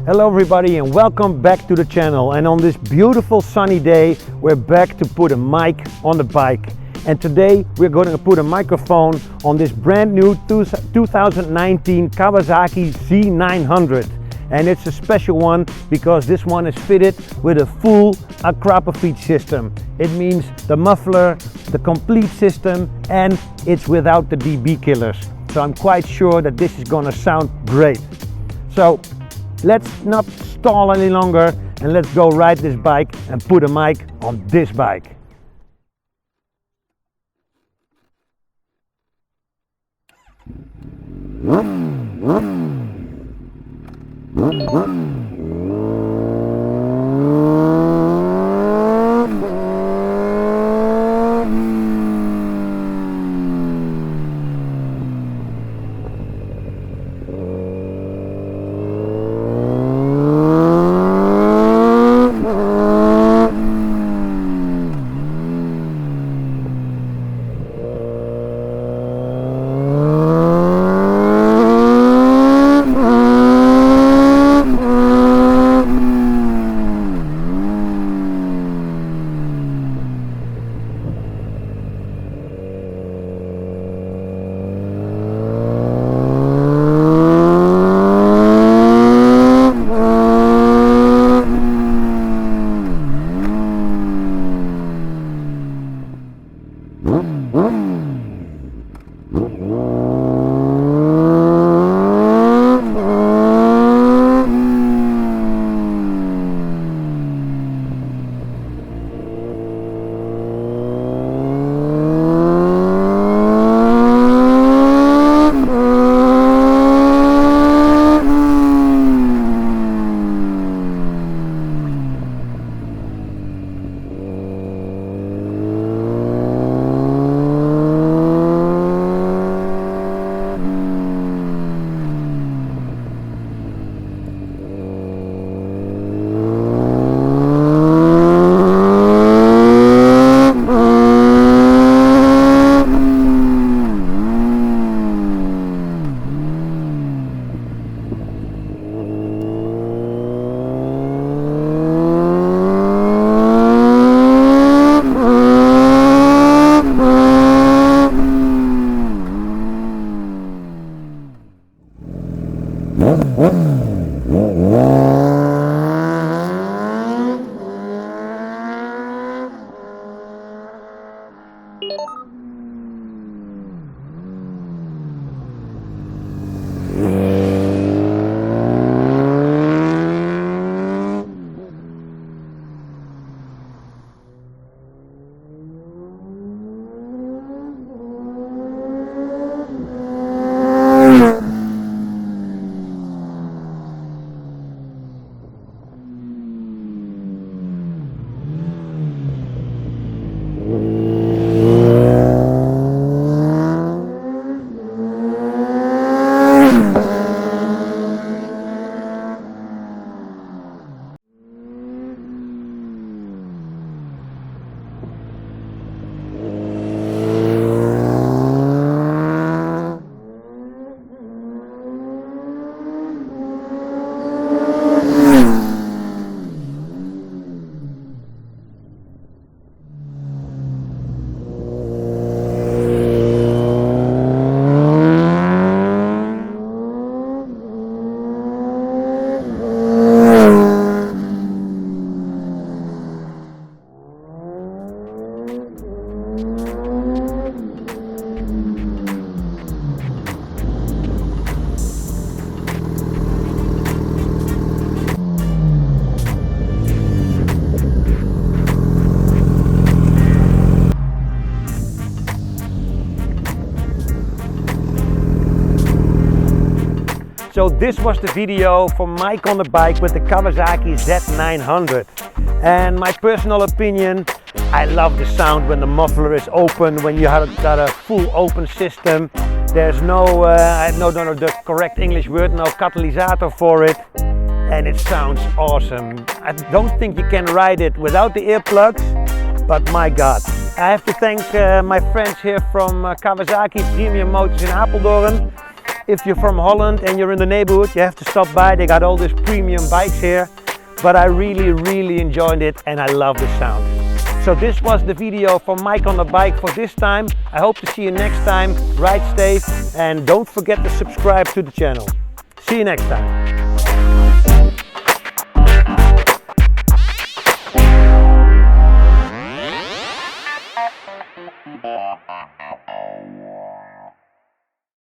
Hello everybody and welcome back to the channel. And on this beautiful sunny day we're back to put a mic on the bike. And today we're going to put a microphone on this brand new 2019 Kawasaki Z900. And it's a special one because this one is fitted with a full Akrapovic system. It means the muffler, the complete system, and it's without the dB killers. So I'm quite sure that this is going to sound great. So let's not stall any longer and let's go ride this bike and put a mic on this bike. So this was the video for Mike on the bike with the Kawasaki Z900. And my personal opinion, I love the sound when the muffler is open, when you have got a full open system. There's no, I don't know the correct English word, no catalysator for it. And it sounds awesome. I don't think you can ride it without the earplugs, but my God. I have to thank my friends here from Kawasaki Premium Motors in Apeldoorn. if you're from Holland and you're in the neighborhood, you have to stop by. They got all these premium bikes here. But I really enjoyed it and I love the sound. So this was the video for Mike on the bike for this time. I hope to see you next time. Ride safe and don't forget to subscribe to the channel. See you next time.